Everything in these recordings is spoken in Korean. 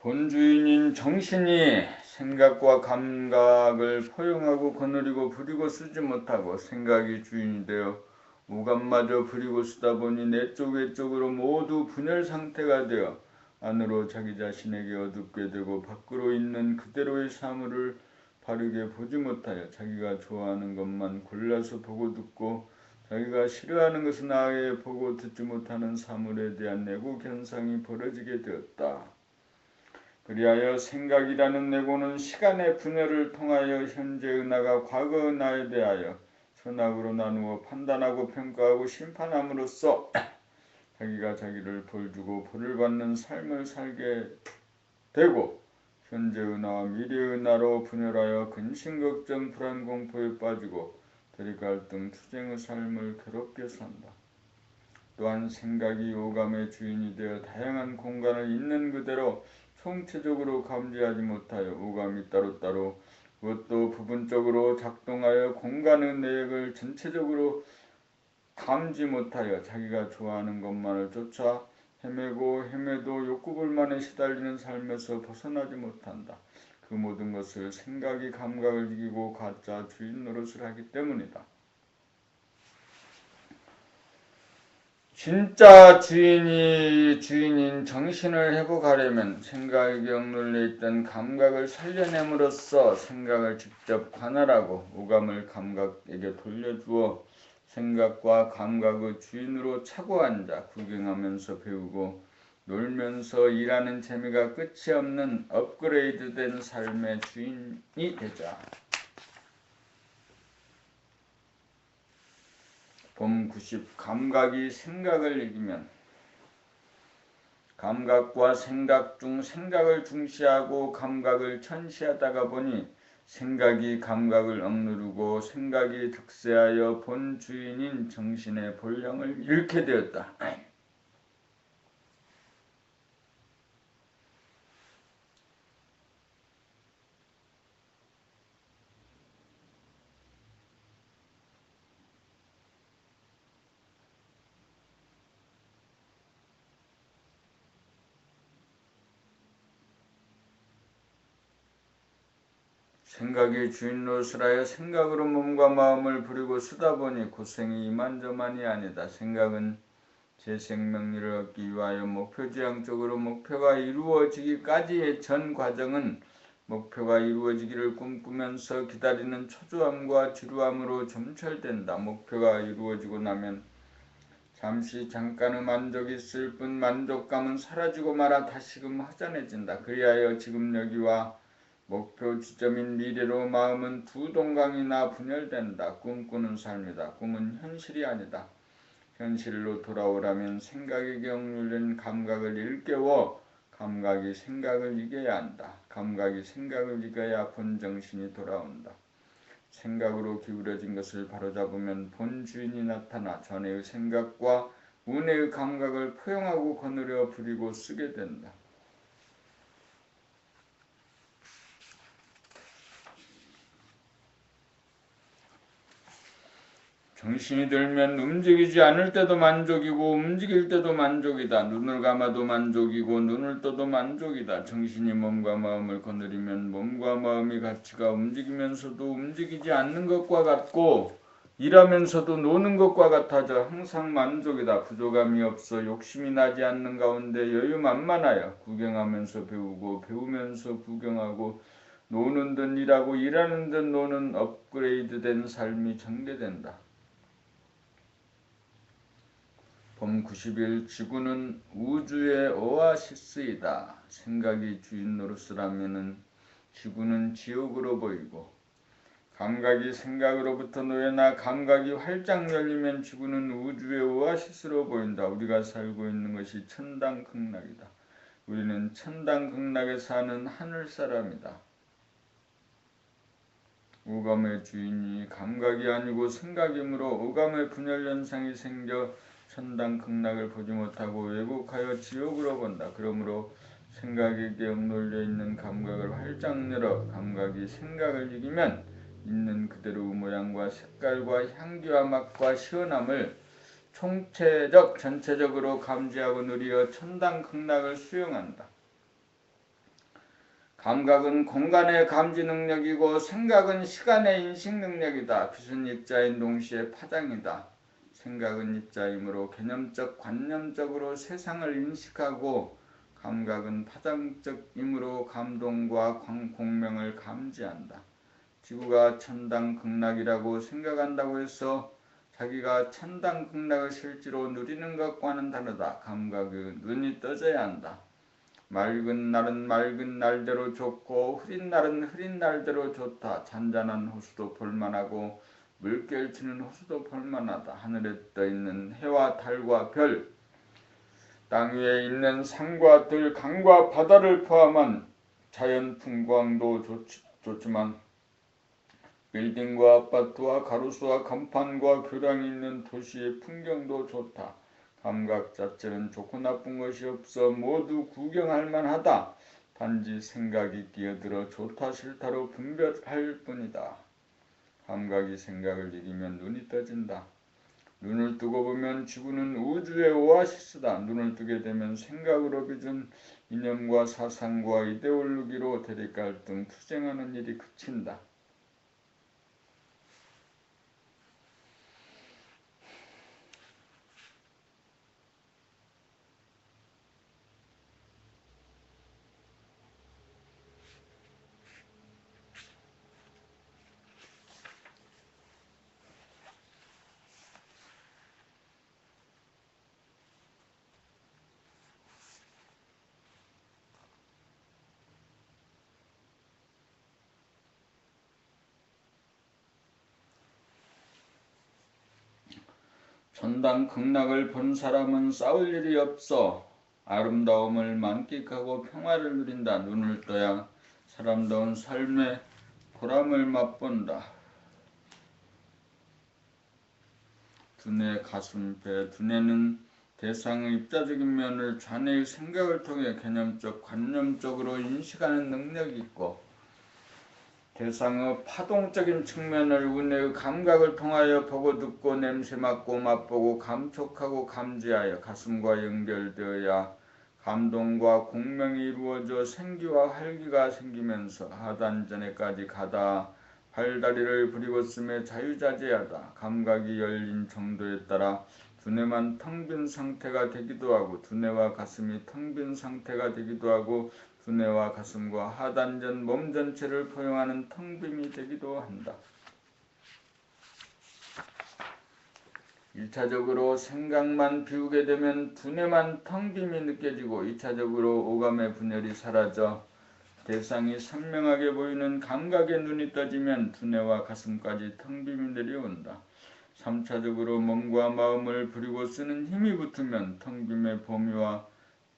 본주인인 정신이 생각과 감각을 포용하고 거느리고 부리고 쓰지 못하고 생각이 주인이 되어 오감마저 부리고 쓰다 보니 내쪽 외쪽으로 모두 분열 상태가 되어 안으로 자기 자신에게 어둡게 되고 밖으로 있는 그대로의 사물을 바르게 보지 못하여 자기가 좋아하는 것만 골라서 보고 듣고 자기가 싫어하는 것은 아예 보고 듣지 못하는 사물에 대한 내고 견상이 벌어지게 되었다. 그리하여 생각이라는 내고는 시간의 분열을 통하여 현재 은하가 과거 은하에 대하여 선악으로 나누어 판단하고 평가하고 심판함으로써 자기가 자기를 벌주고 벌을 받는 삶을 살게 되고 현재 은하와 미래 은하로 분열하여 근심 걱정 불안 공포에 빠지고 대립 갈등 투쟁의 삶을 괴롭게 산다. 또한 생각이 오감의 주인이 되어 다양한 공간을 있는 그대로 총체적으로 감지하지 못하여 오감이 따로따로 그것도 부분적으로 작동하여 공간의 내역을 전체적으로 감지 못하여 자기가 좋아하는 것만을 쫓아 헤매도 욕구불만에 시달리는 삶에서 벗어나지 못한다. 그 모든 것을 생각이 감각을 이기고 가짜 주인 노릇을 하기 때문이다. 진짜 주인인 정신을 회복하려면 생각에 억눌려 있던 감각을 살려냄으로써 생각을 직접 관할하고 오감을 감각에게 돌려주어 생각과 감각의 주인으로 차고 앉아 구경하면서 배우고 놀면서 일하는 재미가 끝이 없는 업그레이드된 삶의 주인이 되자. 봄 90. 감각이 생각을 이기면 감각과 생각 중 생각을 중시하고 감각을 천시하다가 보니 생각이 감각을 억누르고 생각이 득세하여 본 주인인 정신의 본령을 잃게 되었다. 생각이 주인 노릇을 하여 생각으로 몸과 마음을 부리고 쓰다 보니 고생이 이만저만이 아니다. 생각은 제 생명리를 얻기 위하여 목표지향적으로 목표가 이루어지기까지의 전 과정은 목표가 이루어지기를 꿈꾸면서 기다리는 초조함과 지루함으로 점철된다. 목표가 이루어지고 나면 잠깐의 만족이 있을 뿐 만족감은 사라지고 말아 다시금 허전해진다. 그리하여 지금 여기와 목표 지점인 미래로 마음은 두 동강이나 분열된다. 꿈꾸는 삶이다. 꿈은 현실이 아니다. 현실로 돌아오려면 생각에게 억눌린 감각을 일깨워 감각이 생각을 이겨야 한다. 감각이 생각을 이겨야 본정신이 돌아온다. 생각으로 기울어진 것을 바로잡으면 본주인이 나타나 전에의 생각과 운해의 감각을 포용하고 거느려 부리고 쓰게 된다. 정신이 들면 움직이지 않을 때도 만족이고 움직일 때도 만족이다. 눈을 감아도 만족이고 눈을 떠도 만족이다. 정신이 몸과 마음을 거느리면 몸과 마음의 가치가 움직이면서도 움직이지 않는 것과 같고 일하면서도 노는 것과 같아져 항상 만족이다. 부족함이 없어 욕심이 나지 않는 가운데 여유만만하여 구경하면서 배우고 배우면서 구경하고 노는 듯 일하고 일하는 듯 노는 업그레이드된 삶이 전개된다. 봄 90일. 지구는 우주의 오아시스이다. 생각이 주인 노릇을 지구는 지옥으로 보이고 감각이 생각으로부터 놓여나 감각이 활짝 열리면 지구는 우주의 오아시스로 보인다. 우리가 살고 있는 것이 천당극락이다. 우리는 천당극락에 사는 하늘사람이다. 오감의 주인이 감각이 아니고 생각이므로 오감의 분열현상이 생겨 천당극락을 보지 못하고 왜곡하여 지옥으로 본다. 그러므로 생각에게 억눌려 있는 감각을 활짝 열어 감각이 생각을 이기면 있는 그대로 모양과 색깔과 향기와 맛과 시원함을 전체적으로 감지하고 누리어 천당극락을 수용한다. 감각은 공간의 감지 능력이고 생각은 시간의 인식 능력이다. 빛은 입자인 동시에 파장이다. 생각은 입자이므로 개념적 관념적으로 세상을 인식하고 감각은 파장적이므로 감동과 공명을 감지한다. 지구가 천당극락이라고 생각한다고 해서 자기가 천당극락을 실제로 누리는 것과는 다르다. 감각의 눈이 떠져야 한다. 맑은 날은 맑은 날대로 좋고 흐린 날은 흐린 날대로 좋다. 잔잔한 호수도 볼만하고 물결 치는 호수도 볼만하다. 하늘에 떠있는 해와 달과 별, 땅 위에 있는 산과 들, 강과 바다를 포함한 자연 풍광도 좋지만 빌딩과 아파트와 가로수와 간판과 교량이 있는 도시의 풍경도 좋다. 감각 자체는 좋고 나쁜 것이 없어 모두 구경할 만하다. 단지 생각이 끼어들어 좋다 싫다로 분별할 뿐이다. 감각이 생각을 이기면 눈이 떠진다. 눈을 뜨고 보면 지구는 우주의 오아시스다. 눈을 뜨게 되면 생각으로 빚은 이념과 사상과 이데올로기로 대립갈등 투쟁하는 일이 그친다. 천당극락을 본 사람은 싸울 일이 없어 아름다움을 만끽하고 평화를 누린다. 눈을 떠야 사람다운 삶의 보람을 맛본다. 두뇌, 가슴, 배, 두뇌는 대상의 입자적인 면을 좌뇌의 생각을 통해 개념적, 관념적으로 인식하는 능력이 있고 대상의 파동적인 측면을 우뇌의 감각을 통하여 보고 듣고 냄새 맡고 맛보고 감촉하고 감지하여 가슴과 연결되어야 감동과 공명이 이루어져 생기와 활기가 생기면서 하단전에까지 가다 팔다리를 부리고 쓰며 자유자재하다. 감각이 열린 정도에 따라 두뇌만 텅 빈 상태가 되기도 하고 두뇌와 가슴이 텅 빈 상태가 되기도 하고 두뇌와 가슴과 하단전 몸 전체를 포용하는 텅 빔이 되기도 한다. 1차적으로 생각만 비우게 되면 두뇌만 텅 빔이 느껴지고 2차적으로 오감의 분열이 사라져 대상이 선명하게 보이는 감각의 눈이 떠지면 두뇌와 가슴까지 텅 빔이 내려온다. 3차적으로 몸과 마음을 부리고 쓰는 힘이 붙으면 텅 빔의 범위와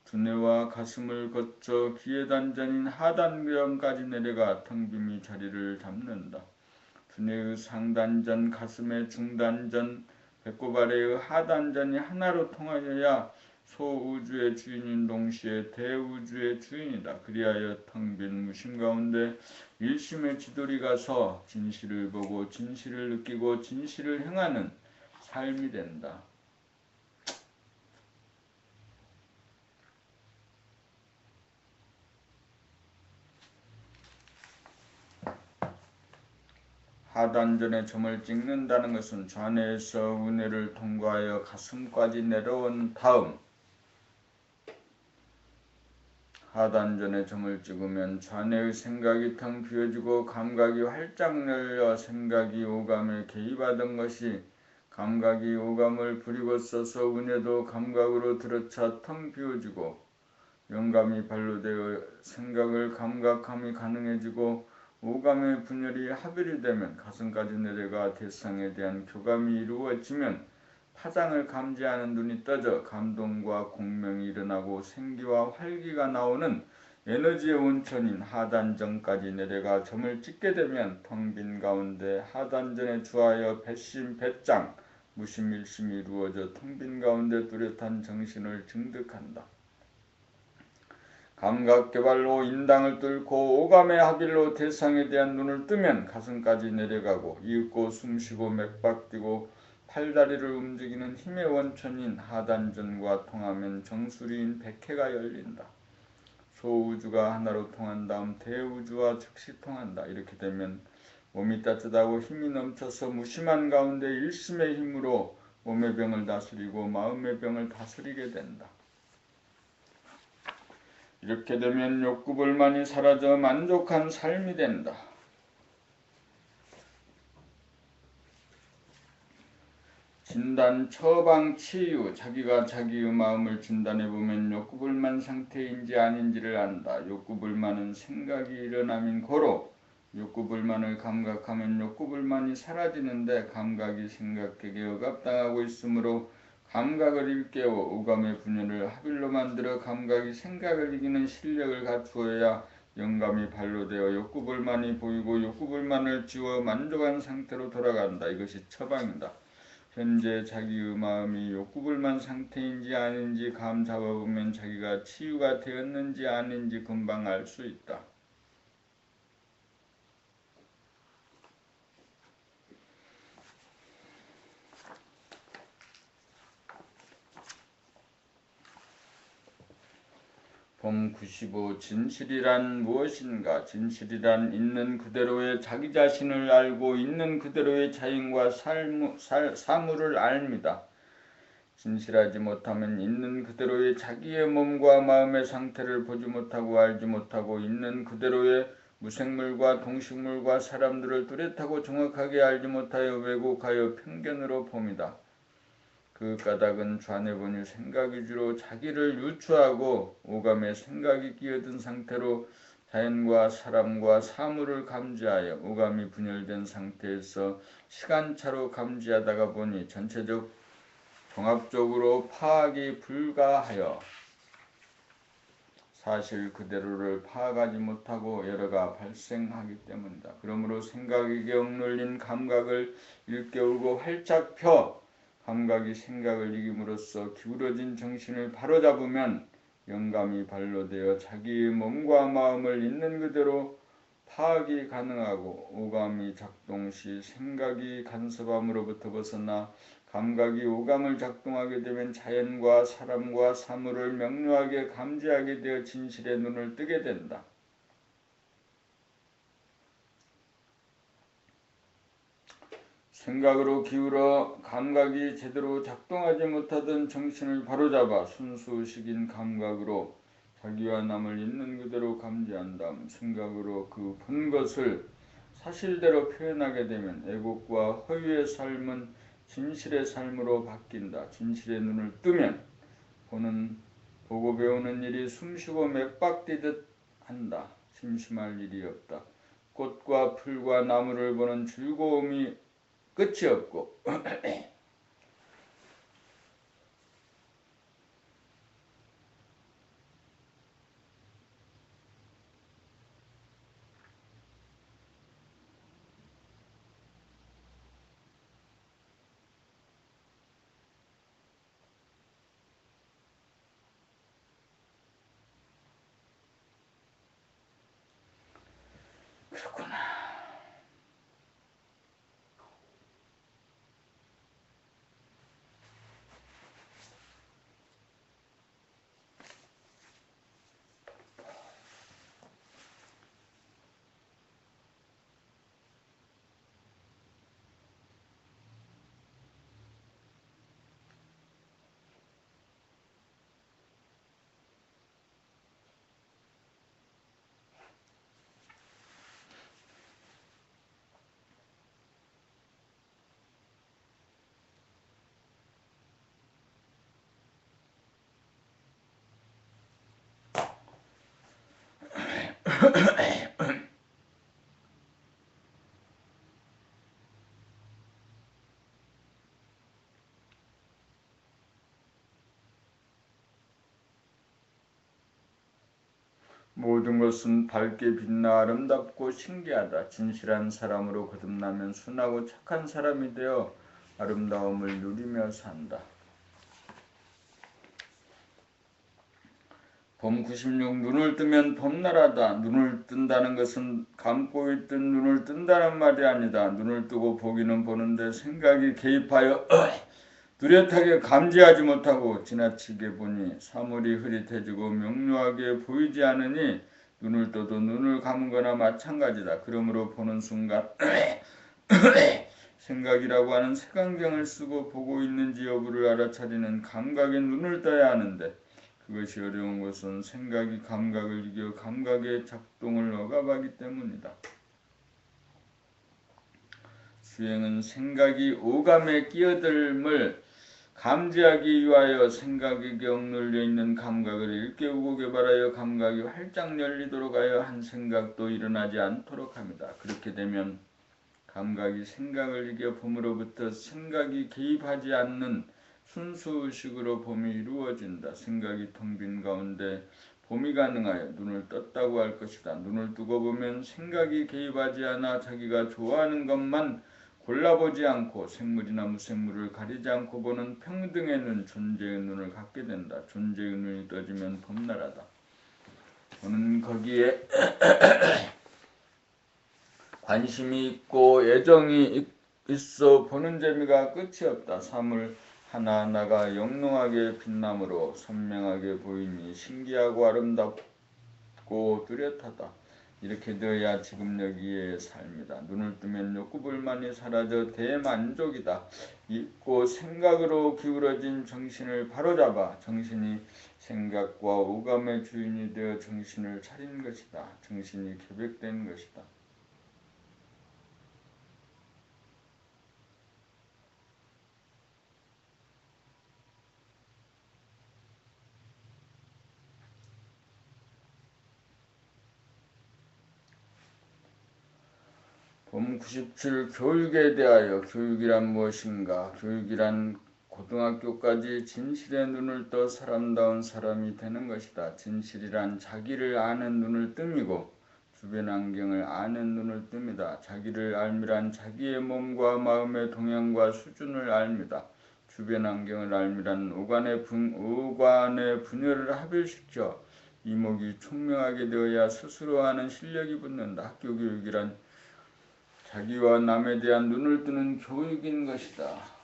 두뇌와 가슴을 거쳐 귀의 단전인 하단경까지 내려가 텅 빔이 자리를 잡는다. 두뇌의 상단전, 가슴의 중단전, 배꼽 아래의 하단전이 하나로 통하여야 소우주의 주인인 동시에 대우주의 주인이다. 그리하여 텅 빈 무심 가운데 일심의 지돌이가 서 진실을 보고 진실을 느끼고 진실을 행하는 삶이 된다. 하단전에 점을 찍는다는 것은 좌뇌에서 우뇌를 통과하여 가슴까지 내려온 다음 하단전에 점을 찍으면 좌뇌의 생각이 텅 비어지고 감각이 활짝 열려 생각이 오감에 개입하던 것이 감각이 오감을 부리고 써서 우뇌도 감각으로 들어차 텅 비어지고 영감이 발로되어 생각을 감각함이 가능해지고 오감의 분열이 합일이 되면 가슴까지 내려가 대상에 대한 교감이 이루어지면 파장을 감지하는 눈이 떠져 감동과 공명이 일어나고 생기와 활기가 나오는 에너지의 온천인 하단전까지 내려가 점을 찍게 되면 텅 빈 가운데 하단전에 주하여 배심, 배짱, 무심일심이 이루어져 텅 빈 가운데 뚜렷한 정신을 증득한다. 감각개발로 인당을 뚫고 오감의 합일로 대상에 대한 눈을 뜨면 가슴까지 내려가고 이윽고 숨쉬고 맥박 뛰고 팔다리를 움직이는 힘의 원천인 하단전과 통하면 정수리인 백회가 열린다. 소우주가 하나로 통한 다음 대우주와 즉시 통한다. 이렇게 되면 몸이 따뜻하고 힘이 넘쳐서 무심한 가운데 일심의 힘으로 몸의 병을 다스리고 마음의 병을 다스리게 된다. 이렇게 되면 욕구불만이 사라져 만족한 삶이 된다. 진단, 처방, 치유, 자기가 자기의 마음을 진단해보면 욕구불만 상태인지 아닌지를 안다. 욕구불만은 생각이 일어남인 고로 욕구불만을 감각하면 욕구불만이 사라지는데 감각이 생각에게 억압당하고 있으므로 감각을 일깨워 오감의 분열을 합일로 만들어 감각이 생각을 이기는 실력을 갖추어야 영감이 발로되어 욕구불만이 보이고 욕구불만을 지워 만족한 상태로 돌아간다. 이것이 처방이다. 현재 자기의 마음이 욕구불만 상태인지 아닌지 감 잡아보면 자기가 치유가 되었는지 아닌지 금방 알 수 있다. 봄 95. 진실이란 무엇인가? 진실이란 있는 그대로의 자기 자신을 알고 있는 그대로의 자연과 사물을 알미다. 진실하지 못하면 있는 그대로의 자기의 몸과 마음의 상태를 보지 못하고 알지 못하고 있는 그대로의 무생물과 동식물과 사람들을 뚜렷하고 정확하게 알지 못하여 왜곡하여 편견으로 봅니다. 그 까닭은 좌뇌본유 생각 위주로 자기를 유추하고 오감에 생각이 끼어든 상태로 자연과 사람과 사물을 감지하여 오감이 분열된 상태에서 시간차로 감지하다가 보니 전체적 종합적으로 파악이 불가하여 사실 그대로를 파악하지 못하고 여러가 발생하기 때문이다. 그러므로 생각에게 억눌린 감각을 일깨우고 활짝 펴 감각이 생각을 이김으로써 기울어진 정신을 바로잡으면 영감이 발로되어 자기의 몸과 마음을 있는 그대로 파악이 가능하고 오감이 작동 시 생각이 간섭함으로부터 벗어나 감각이 오감을 작동하게 되면 자연과 사람과 사물을 명료하게 감지하게 되어 진실의 눈을 뜨게 된다. 생각으로 기울어 감각이 제대로 작동하지 못하던 정신을 바로잡아 순수의식인 감각으로 자기와 남을 있는 그대로 감지한 다음 생각으로 그 본 것을 사실대로 표현하게 되면 애국과 허위의 삶은 진실의 삶으로 바뀐다. 진실의 눈을 뜨면 보고 배우는 일이 숨쉬고 맥박 뛰듯 한다. 심심할 일이 없다. 꽃과 풀과 나무를 보는 즐거움이 끝이 없고 그렇구나. 모든 것은 밝게 빛나 아름답고 신기하다. 진실한 사람으로 거듭나면 순하고 착한 사람이 되어 아름다움을 누리며 산다. 봄 96. 눈을 뜨면 봄날하다. 눈을 뜬다는 것은 감고 있던 눈을 뜬다는 말이 아니다. 눈을 뜨고 보기는 보는데 생각이 개입하여 뚜렷하게 감지하지 못하고 지나치게 보니 사물이 흐릿해지고 명료하게 보이지 않으니 눈을 떠도 눈을 감은 거나 마찬가지다. 그러므로 보는 순간 생각이라고 하는 색안경을 쓰고 보고 있는지 여부를 알아차리는 감각에 눈을 떠야 하는데 그것이 어려운 것은 생각이 감각을 이겨 감각의 작동을 억압하기 때문이다. 수행은 생각이 오감에 끼어들음을 감지하기 위하여 생각에게 억눌려 있는 감각을 일깨우고 개발하여 감각이 활짝 열리도록 하여 한 생각도 일어나지 않도록 합니다. 그렇게 되면 감각이 생각을 이겨 봄으로부터 생각이 개입하지 않는 순수의식으로 봄이 이루어진다. 생각이 텅 빈 가운데 봄이 가능하여 눈을 떴다고 할 것이다. 눈을 뜨고 보면 생각이 개입하지 않아 자기가 좋아하는 것만 골라보지 않고 생물이나 무생물을 가리지 않고 보는 평등의 눈, 존재의 눈을 갖게 된다. 존재의 눈이 떠지면 봄나라다. 저는 거기에 관심이 있고 애정이 있어 보는 재미가 끝이 없다. 사물 하나하나가 영롱하게 빛나므로 선명하게 보이니 신기하고 아름답고 뚜렷하다. 이렇게 되어야 지금 여기에 삶이다. 눈을 뜨면 욕구불만이 사라져 대만족이다. 잊고 생각으로 기울어진 정신을 바로잡아 정신이 생각과 오감의 주인이 되어 정신을 차린 것이다. 정신이 개백된 것이다. 봄 97 교육에 대하여 교육이란 무엇인가? 교육이란 고등학교까지 진실의 눈을 떠 사람다운 사람이 되는 것이다. 진실이란 자기를 아는 눈을 뜸이고 주변 환경을 아는 눈을 뜸이다. 자기를 알미란 자기의 몸과 마음의 동향과 수준을 알미다. 주변 환경을 알미란 오간의 분열을 합일시켜 이목이 총명하게 되어야 스스로 아는 실력이 붙는다. 학교 교육이란 자기와 남에 대한 눈을 뜨는 교육인 것이다.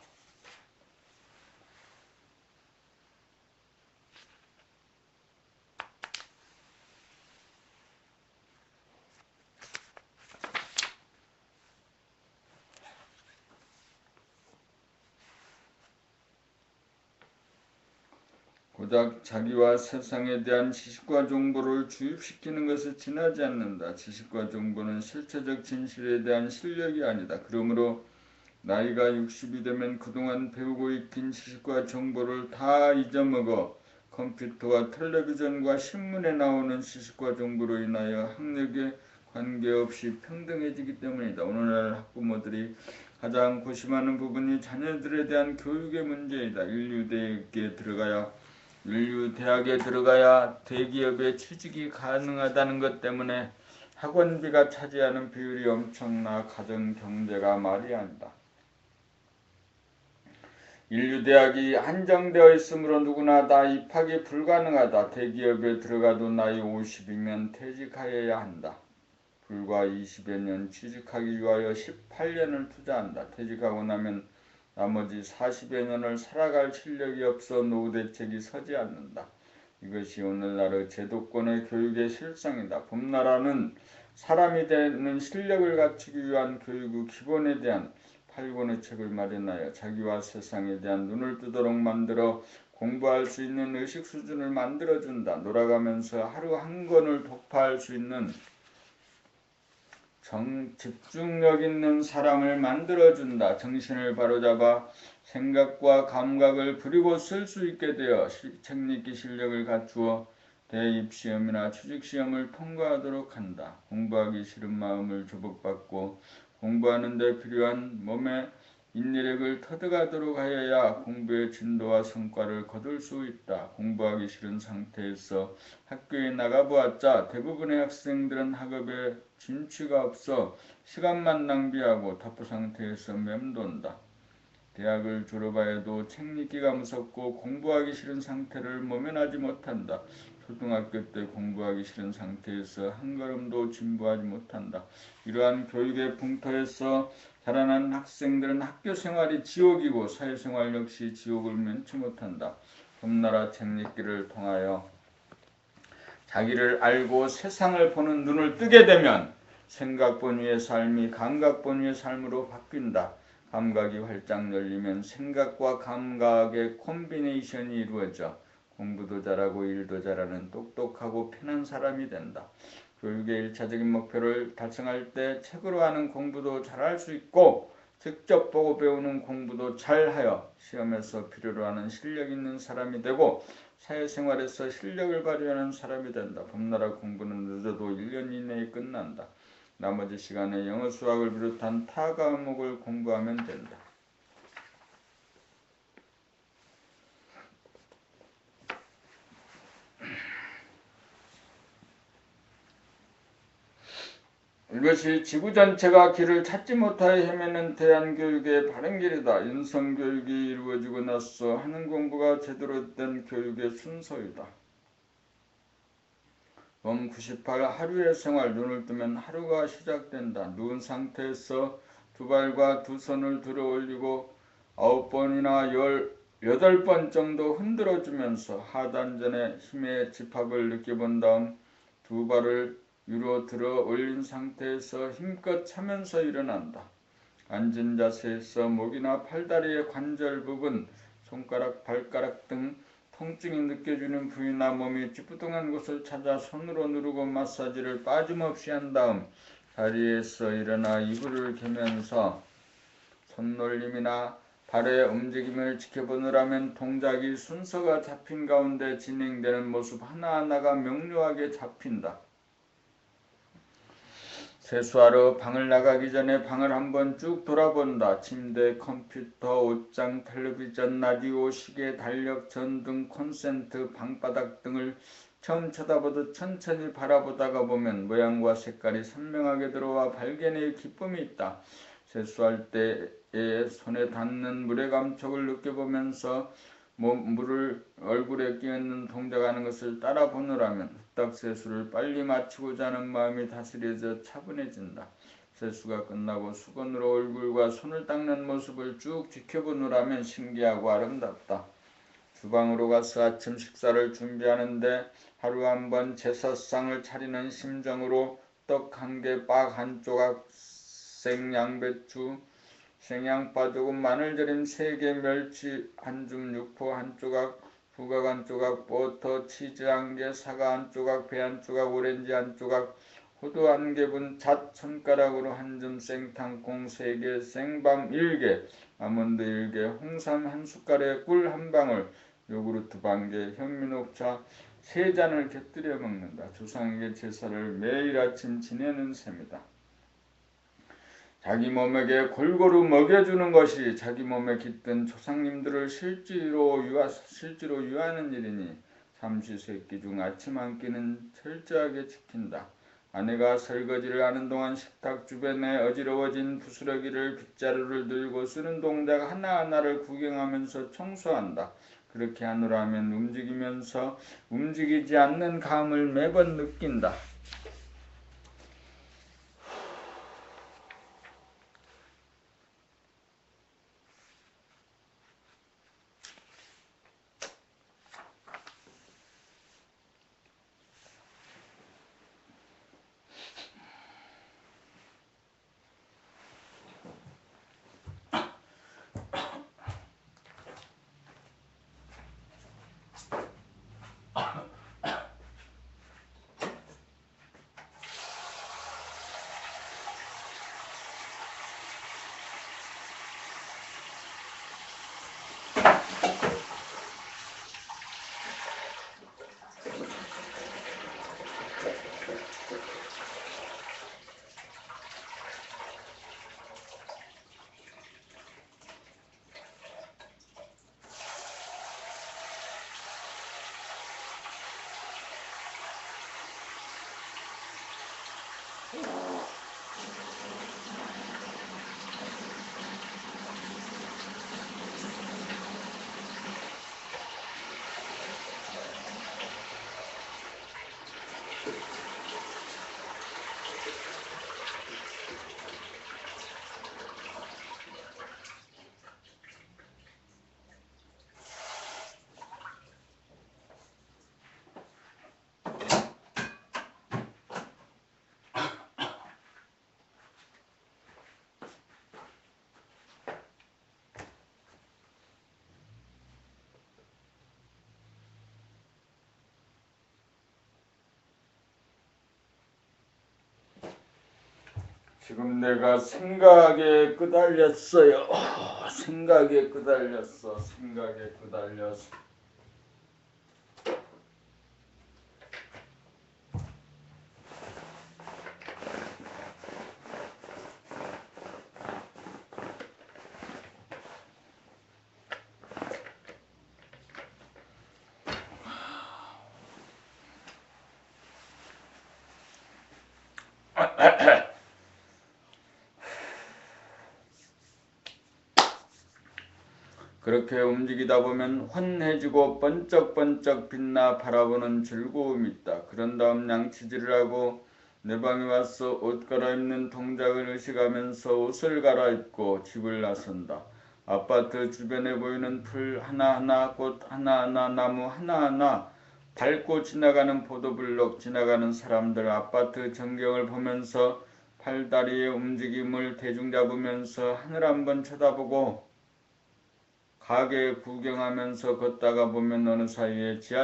고작 자기와 세상에 대한 지식과 정보를 주입시키는 것을 지나지 않는다. 지식과 정보는 실체적 진실에 대한 실력이 아니다. 그러므로 나이가 60이 되면 그동안 배우고 익힌 지식과 정보를 다 잊어먹어 컴퓨터와 텔레비전과 신문에 나오는 지식과 정보로 인하여 학력에 관계없이 평등해지기 때문이다. 오늘날 학부모들이 가장 고심하는 부분이 자녀들에 대한 교육의 문제이다. 인류 대학에 들어가야 대기업에 취직이 가능하다는 것 때문에 학원비가 차지하는 비율이 엄청나 가정 경제가 말이 아니다. 인류 대학이 한정되어 있으므로 누구나 다 입학이 불가능하다. 대기업에 들어가도 나이 50이면 퇴직하여야 한다. 불과 20여 년 취직하기 위하여 18년을 투자한다. 퇴직하고 나면 나머지 40여 년을 살아갈 실력이 없어 노후 대책이 서지 않는다. 이것이 오늘날의 제도권의 교육의 실상이다. 봄나라는 사람이 되는 실력을 갖추기 위한 교육의 기본에 대한 8권의 책을 마련하여 자기와 세상에 대한 눈을 뜨도록 만들어 공부할 수 있는 의식 수준을 만들어준다. 놀아가면서 하루 한 권을 독파할 수 있는 집중력 있는 사람을 만들어준다. 정신을 바로잡아 생각과 감각을 부리고 쓸 수 있게 되어 책읽기 실력을 갖추어 대입시험이나 취직시험을 통과하도록 한다. 공부하기 싫은 마음을 조복받고 공부하는 데 필요한 몸의 인내력을 터득하도록 하여야 공부의 진도와 성과를 거둘 수 있다. 공부하기 싫은 상태에서 학교에 나가보았자 대부분의 학생들은 학업에 진취가 없어 시간만 낭비하고 답보 상태에서 맴돈다. 대학을 졸업하여도 책 읽기가 무섭고 공부하기 싫은 상태를 모면하지 못한다. 초등학교 때 공부하기 싫은 상태에서 한 걸음도 진부하지 못한다. 이러한 교육의 풍토에서 자라나는 학생들은 학교 생활이 지옥이고 사회생활 역시 지옥을 면치 못한다. 봄나라 책읽기를 통하여 자기를 알고 세상을 보는 눈을 뜨게 되면 생각본위의 삶이 감각본위의 삶으로 바뀐다. 감각이 활짝 열리면 생각과 감각의 콤비네이션이 이루어져 공부도 잘하고 일도 잘하는 똑똑하고 편한 사람이 된다. 교육의 1차적인 목표를 달성할 때 책으로 하는 공부도 잘할 수 있고 직접 보고 배우는 공부도 잘하여 시험에서 필요로 하는 실력 있는 사람이 되고 사회생활에서 실력을 발휘하는 사람이 된다. 봄나라 공부는 늦어도 1년 이내에 끝난다. 나머지 시간에 영어 수학을 비롯한 타 과목을 공부하면 된다. 이것이 지구 전체가 길을 찾지 못하여 헤매는 대한교육의 바른 길이다. 인성교육이 이루어지고 나서 하는 공부가 제대로 된 교육의 순서이다. 봄 98 하루의 생활. 눈을 뜨면 하루가 시작된다. 누운 상태에서 두 발과 두 손을 들어 올리고 9번이나 18번 정도 흔들어주면서 하단전의 힘의 집합을 느껴본 다음 두 발을 위로 들어 올린 상태에서 힘껏 차면서 일어난다. 앉은 자세에서 목이나 팔다리의 관절 부분, 손가락, 발가락 등 통증이 느껴지는 부위나 몸이 찌뿌둥한 곳을 찾아 손으로 누르고 마사지를 빠짐없이 한 다음 자리에서 일어나 이불을 개면서 손놀림이나 발의 움직임을 지켜보느라면 동작이 순서가 잡힌 가운데 진행되는 모습 하나하나가 명료하게 잡힌다. 세수하러 방을 나가기 전에 방을 한번 쭉 돌아본다. 침대, 컴퓨터, 옷장, 텔레비전, 라디오, 시계, 달력, 전등, 콘센트, 방바닥 등을 처음 쳐다보듯 천천히 바라보다가 보면 모양과 색깔이 선명하게 들어와 발견의 기쁨이 있다. 세수할 때에 손에 닿는 물의 감촉을 느껴보면서 물을 얼굴에 끼얹는 동작하는 것을 따라 보느라면 후딱 세수를 빨리 마치고자 하는 마음이 다스려져 차분해진다. 세수가 끝나고 수건으로 얼굴과 손을 닦는 모습을 쭉 지켜보느라면 신기하고 아름답다. 주방으로 가서 아침 식사를 준비하는데 하루 한 번 제사상을 차리는 심정으로 떡 1개, 밥 1조각, 생양배추, 생양파 조금, 마늘절임 3개, 멸치 1줌, 육포 1조각, 부각 1조각, 버터, 치즈 1개, 사과 1조각, 배 1조각, 오렌지 1조각, 호두 1개분, 잣 손가락으로 1줌, 생탕콩 3개, 생밤 1개, 아몬드 1개, 홍삼 1숟갈에 꿀 1방울, 요구르트 반개, 현미녹차 3잔을 곁들여 먹는다. 조상에게 제사를 매일 아침 지내는 셈이다. 자기 몸에게 골고루 먹여주는 것이 자기 몸에 깃든 조상님들을 실제로 유하는 일이니 삼시세끼 중 아침 한 끼는 철저하게 지킨다. 아내가 설거지를 하는 동안 식탁 주변에 어지러워진 부스러기를 빗자루를 들고 쓰는 동작 하나하나를 구경하면서 청소한다. 그렇게 하느라 하면 움직이면서 움직이지 않는 감을 매번 느낀다. 지금 내가 생각에 끄달렸어요. 생각에 끄달렸어. 생각에 끄달렸어. 그렇게 움직이다 보면 환해지고 번쩍번쩍 빛나 바라보는 즐거움이 있다. 그런 다음 양치질을 하고 내 방에 와서 옷 갈아입는 동작을 의식하면서 옷을 갈아입고 집을 나선다. 아파트 주변에 보이는 풀 하나하나, 꽃 하나하나, 나무 하나하나, 밟고 지나가는 보도블록, 지나가는 사람들, 아파트 전경을 보면서 팔다리의 움직임을 대중 잡으면서 하늘 한번 쳐다보고 가게 구경하면서 걷다가 보면 어느 사이에 지하철